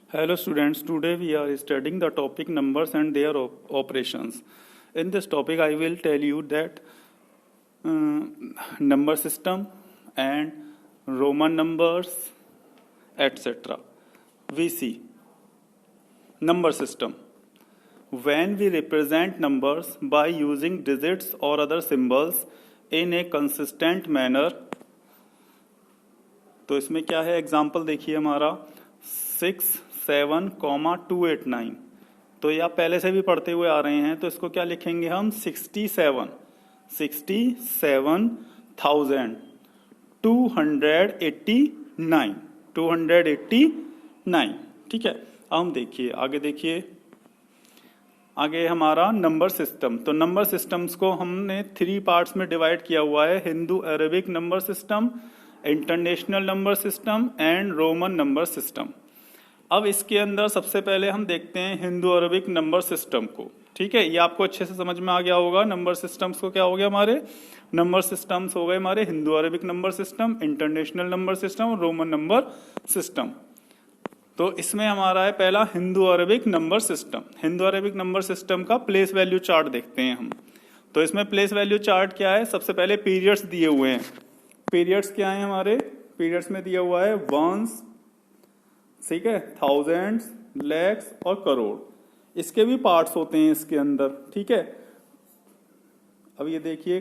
Hello students, today we are studying the topic numbers and their operations. In this topic I will tell you that number system and Roman numbers etc. We see number system. When we represent numbers by using digits or other symbols in a consistent manner, तो इसमें क्या है example देखिए हमारा 67,289, तो ये आप पहले से भी पढ़ते हुए आ रहे हैं, तो इसको क्या लिखेंगे हम 67,289 ठीक है। अब हम देखिए आगे हमारा नंबर सिस्टम। तो नंबर सिस्टम्स को हमने 3 पार्ट्स में डिवाइड किया हुआ है, Hindu Arabic number system, international number system and Roman number system. अब इसके अंदर सबसे पहले हम देखते हैं हिंदू अरबिक नंबर सिस्टम को। ठीक है, ये आपको अच्छे से समझ में आ गया होगा। नंबर सिस्टम्स को क्या हो गया, हमारे नंबर सिस्टम्स हो गए हमारे Hindu Arabic number system, international number system और रोमन नंबर सिस्टम। तो इसमें हमारा है पहला Hindu Arabic number system. Hindu Arabic number system का प्लेस वैल्यू चार्ट देखते हैं हम। तो इसमें प्लेस वैल्यू चार्ट क्या है, सबसे पहले पीरियड्स दिए हुए हैं। पीरियड्स क्या है हमारे, पीरियड्स में दिया हुआ है वंस, ठीक है, थाउजेंड्स, लैक्स और करोड़। इसके भी पार्ट्स होते हैं इसके अंदर। ठीक है, अब ये देखिए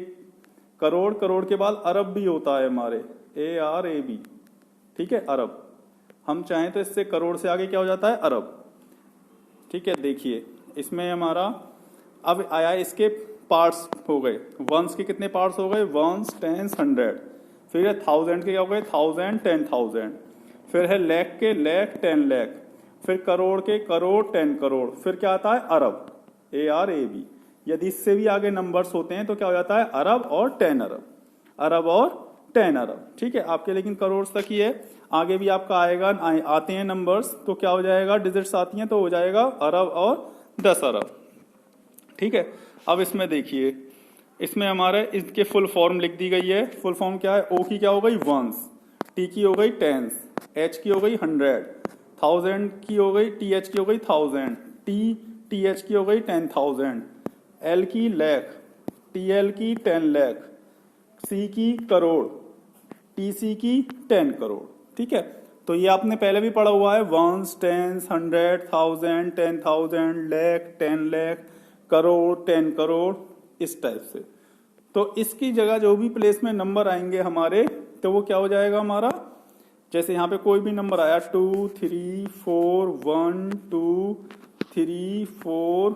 करोड़ के बाद अरब भी होता है हमारे, ARAB। ठीक है, अरब। हम चाहें तो इससे करोड़ से आगे क्या हो जाता है, अरब। ठीक है, देखिए इसमें हमारा अब आया, इसके पार्ट्स हो गए। वंस के कितने पार्ट्स हो गए, वंस, टेंस, 100। फिर है थाउजेंड के क्या हो गए, 1000, 10,000। फिर है लैख के लैख, 10 लाख। फिर करोड़ के करोड़, 10 करोड़। फिर क्या आता है, अरब, ARAB। यदि इससे भी आगे नंबर्स होते हैं तो क्या हो जाता है, अरब और 10 अरब, अरब और 10 अरब। ठीक है, आपके लेकिन करोड़ तक ही है, आगे भी आपका आएगा, आते हैं नंबर्स तो क्या हो जाएगा, डिजिट्स आती हैं तो हो जाएगा अरब और 10 अरब। ठीक है, अब इसमें देखिए, इसमें हमारे इसके फुल फॉर्म लिख दी गई है। फुल फॉर्म क्या है, O की क्या हो गई, वंस, T की हो गई टेंस, H की हो गई 100, 1000 की हो गई, TH की हो गई 1000, TH की हो गई 10,000, L की लैख, TL की 10 लाख, C की करोड़, TC की 10 करोड़। ठीक है, तो ये आपने पहले भी पढ़ा हुआ है, वंस, टेंस, 100, 1000, 10,000, लैख, 10 लाख, करोड़, 10 करोड़, इस टाइप से। तो इसकी जगह जो भी प्लेस में नंबर आएंगे हमारे, तो वो क्या हो जाएगा हमारा, जैसे यहाँ पे कोई भी नंबर आया 2, 3, 4, 1, 2, 3, 4,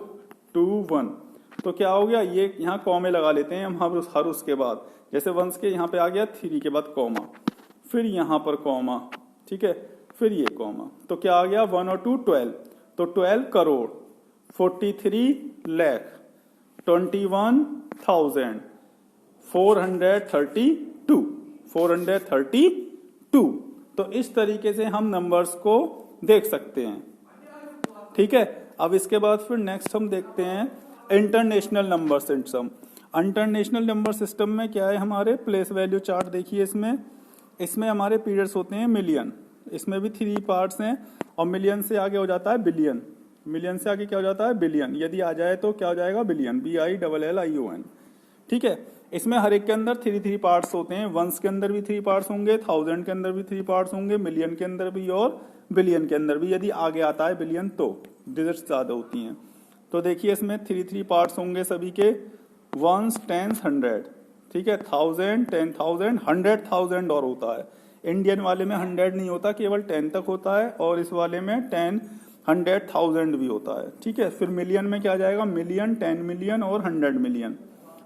2, 1, तो क्या हो गया, ये यहाँ कॉमे लगा लेते हैं हम हर उसके बाद। जैसे वंस के यहाँ पे आ गया 3 के बाद कॉमा, फिर यहाँ पर कॉमा, ठीक है, फिर ये कॉमा, तो क्या आ गया 1 और 2, 12। तो 12 करोड़, 43 लाख, 21,000, 432। तो इस तरीके से हम नंबर्स को देख सकते हैं। ठीक है, अब इसके बाद फिर नेक्स्ट हम देखते हैं international number system. International number system में क्या है, हमारे प्लेस वैल्यू चार्ट देखिए। इसमें हमारे पीरियड्स होते हैं मिलियन, इसमें भी 3 पार्ट्स हैं, और मिलियन से आगे हो जाता है बिलियन। मिलियन से आगे क्या हो जाता है, बिलियन। यदि आ जाए तो क्या हो जाएगा, बिलियन, BILLION। ठीक है, इसमें हर एक के अंदर 3 पार्ट्स होते हैं। वंस के अंदर भी 3 पार्ट्स होंगे, 1000 के अंदर भी 3 पार्ट्स होंगे, मिलियन के अंदर भी और बिलियन के अंदर भी। यदि आगे आता है बिलियन तो डिजिट्स ज्यादा होती हैं। तो देखिए इसमें 3 पार्ट्स होंगे सभी के, वंस, टेंस, 100। ठीक है, 1000, 10,000, 100,000 और होता है। इंडियन वाले में 100 नहीं होता, केवल 10 तक होता है, और इस वाले में 10, 100,000 भी होता है। ठीक है, फिर मिलियन में क्या आ जाएगा, मिलियन, 10 मिलियन और 100 मिलियन।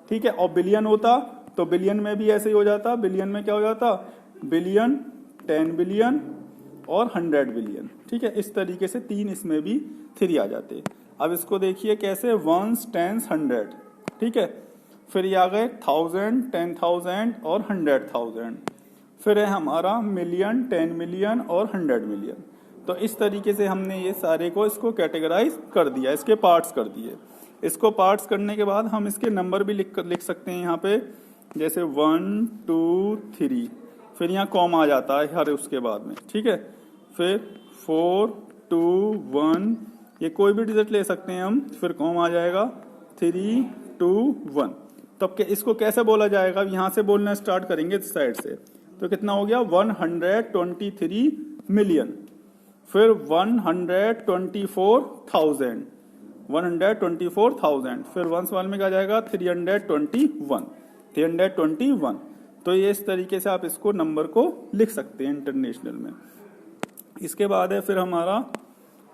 ठीक है, और बिलियन होता तो बिलियन में भी ऐसे ही हो जाता। बिलियन में क्या हो जाता, बिलियन, 10 बिलियन और 100 बिलियन। ठीक है, इस तरीके से 3 इसमें भी 3 आ जाते। अब इसको देखिए कैसे, वंस, टेंस, 100। ठीक है, फिर ये आ गए 1000, 10,000 और 100,000। फिर है हमारा मिलियन, 10 मिलियन और 100 मिलियन। तो इस तरीके से हमने ये सारे को इसको कैटेगराइज कर दिया, इसके पार्ट्स कर दिए। इसको पार्ट्स करने के बाद हम इसके नंबर भी लिख सकते हैं यहाँ पे, जैसे 1, 2, 3, फिर यहाँ कॉमा आ जाता है हर उसके बाद में। ठीक है, फिर 4, 2 1, ये कोई भी डिजिट ले सकते हैं हम, फिर कॉम आ जाएगा 3 2 1। तब इसको कैसे बोला जाएगा, यहाँ से बोलना स्टार्ट करेंगे इस साइड से, तो कितना हो गया 123 मिलियन, फिर 124,000, 124,000, फिर वंस वाल में क्या जाएगा 321। तो ये इस तरीके से आप इसको नंबर को लिख सकते हैं इंटरनेशनल में। इसके बाद है फिर हमारा,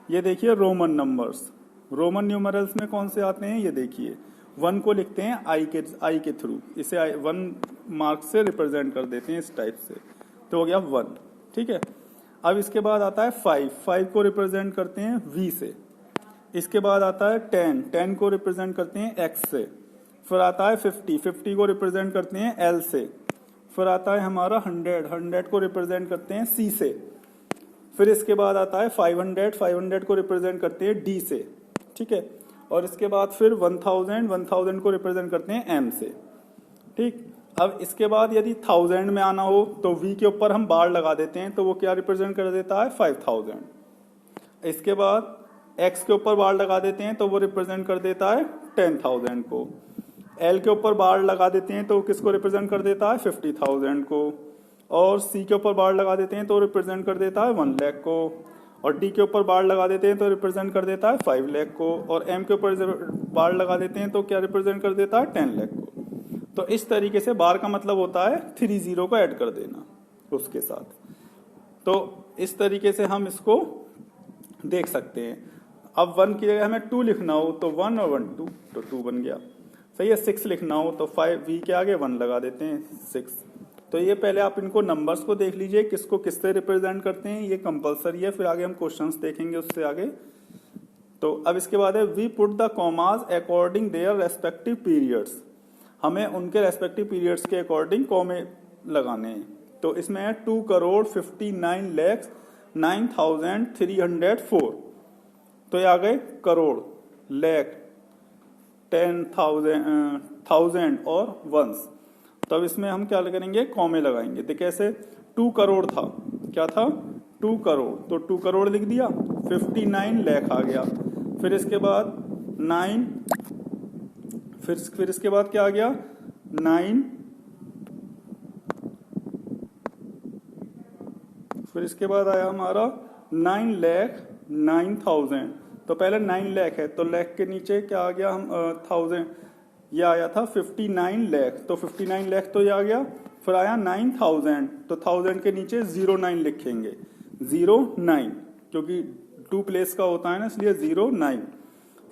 ये देखिए रोमन नंबर्स। रोमन न्यूमरल्स में कौन से आते हैं, ये देखिए 1 को लिखते हैं आई के थ्रू, इसे 1 मार्क से रिप्रेजेंट कर देते हैं इस टाइप से, तो हो गया 1। ठीक है, अब इसके बाद आता है 5 को रिप्रेजेंट करते हैं V से। इसके बाद आता है 10 को रिप्रेजेंट करते हैं X से। फिर आता है 50 को रिप्रेजेंट करते हैं L से। फिर आता है हमारा 100 को रिप्रेजेंट करते हैं C से। फिर इसके बाद आता है 500 को रिप्रेजेंट करते हैं D से। ठीक है, और इसके बाद फिर 1000 को रिप्रेजेंट करते हैं M से। ठीक, अब इसके बाद यदि 1000 में आना हो तो V के ऊपर हम बार लगा देते हैं, तो वो क्या रिप्रेजेंट कर देता है 5000। इसके बाद X के ऊपर बार लगा देते हैं तो वो रिप्रेजेंट कर देता है 10,000 को। L के ऊपर बार लगा देते हैं तो किसको रिप्रेजेंट कर देता है 50,000 को। और C के ऊपर बार लगा देते हैं तो रिप्रेजेंट कर देता है 1 लाख को। और D के ऊपर बार लगा देते हैं तो रिप्रेजेंट कर देता है 5 लाख को। और M के ऊपर बार लगा देते हैं तो क्या रिप्रेजेंट कर देता है 10 लाख को। तो इस तरीके से बार का मतलब होता है 30 को ऐड कर देना उसके साथ। तो इस तरीके से हम इसको देख सकते हैं। अब 1 की जगह हमें 2 लिखना हो तो 1 और 1 2, तो 2 बन गया। सही है, 6 लिखना हो तो 5 V के आगे 1 लगा देते हैं 6। तो ये पहले आप इनको नंबर्स को देख लीजिए किसको किससे रिप्रेजेंट करते हैं, ये कंपलसरी है। फिर आगे हम क्वेश्चंस देखेंगे उससे आगे। तो अब इसके बाद है we put the commas according their respective periods. हमें उनके रेस्पेक्टिव पीरियड्स के अकॉर्डिंग कॉमे लगाने हैं। तो इसमें है 2,59,09,304। तो ये आ गए करोड़, लाख, 10,000 और वंस। तब इसमें हम क्या करेंगे, कॉमे लगाएंगे। तो कैसे, 2 करोड़ था, क्या था 2 करोड़, तो 2 करोड़ लिख दिया, 59 लाख आ गया। फिर इसके बाद 9, फिर इसके बाद क्या आ गया 9, फिर इसके बाद आया हमारा 9,09,000। तो पहले 9 लाख है तो लाख के नीचे क्या आ गया, हम 1000, ये आया था 59 लाख, तो 59 लाख तो ये आ गया। फिर आया 9,000, तो 1000 के नीचे 09 लिखेंगे, 09, क्योंकि 2 प्लेस का होता है ना, इसलिए 09।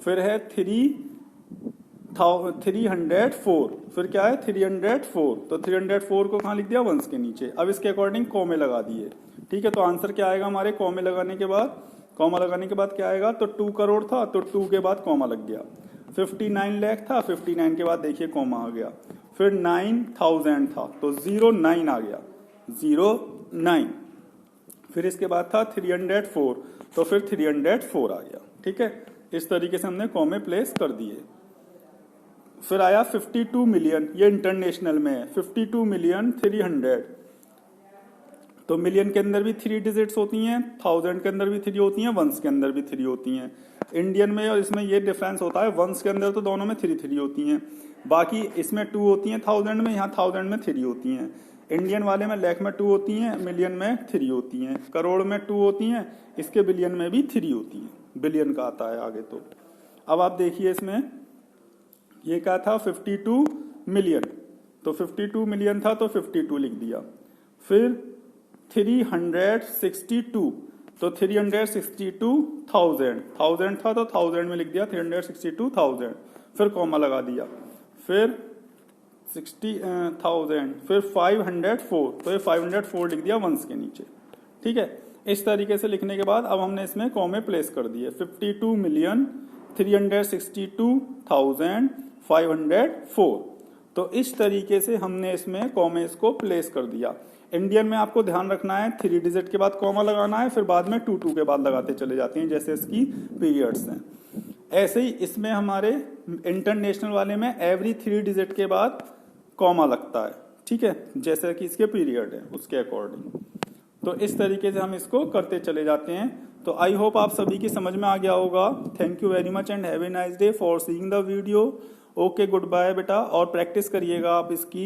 फिर है 304, फिर क्या है 304, तो 304 को कहाँ लिख दिया, वंस के नीचे। अब इसके अकॉर्डिंग कॉमे लगा दिए। ठीक है, तो आंसर क्या आएगा हमारे, कॉमे लगाने के बाद, कॉमा लगाने के बाद क्या आएगा, तो 2 करोड़ था तो 2 के बाद कॉमा लग गया। 59 लाख था, 59 के बाद देखिए कॉमा आ गया। फिर 9,000 था तो 09 आ गया, 09। फिर इसके बाद था 304, तो फिर 304 आ गया। ठीक है, इस तरीके से हमने कॉमे प्लेस कर दिए। फिर आया 52 मिलियन, ये इंटरनेशनल में है, 52,300,000। तो मिलियन के अंदर भी 3 डिजिट्स होती हैं, 1000 के अंदर भी 3 होती हैं, वंस के अंदर भी 3 होती हैं। इंडियन में और इसमें ये डिफरेंस होता है, वंस के अंदर तो दोनों में 3 होती हैं, बाकी इसमें 2 होती हैं 1000 में, यहाँ 1000 में 3 होती हैं। इंडियन वाले में लाख में 2 होती हैं, मिलियन में 3 होती हैं, करोड़ में 2 होती हैं, इसके बिलियन में भी 3 होती हैं, बिलियन का आता है आगे। तो अब आप देखिए इसमें ये क्या था 52 मिलियन, तो 52 मिलियन था तो 52 लिख दिया। फिर 362, तो 362,000, 1000 था तो 1000 में लिख दिया 362,000, फिर कॉमा लगा दिया। फिर 60,000, फिर 504, तो ये 504 लिख दिया वंस के नीचे। ठीक है, इस तरीके से लिखने के बाद अब हमने इसमें कॉमे प्लेस कर दिए, 52,362,504। तो इस तरीके से हमने इसमें कॉमेस को प्लेस कर दिया। इंडियन में आपको ध्यान रखना है 3 डिजिट के बाद कॉमा लगाना है, फिर बाद में 2 के बाद लगाते चले जाते हैं, जैसे इसकी पीरियड्स हैं। ऐसे ही इसमें हमारे इंटरनेशनल वाले में एवरी 3 डिजिट के बाद कॉमा लगता है। ठीक है, जैसे कि इसके पीरियड है उसके अकॉर्डिंग। तो इस तरीके से हम इसको करते चले जाते हैं। तो तो आई होप आप सभी की समझ में आ गया होगा। Thank you very much and have a nice day for seeing the video. Okay, good bye बेटा, और प्रैक्टिस करिएगा आप इसकी।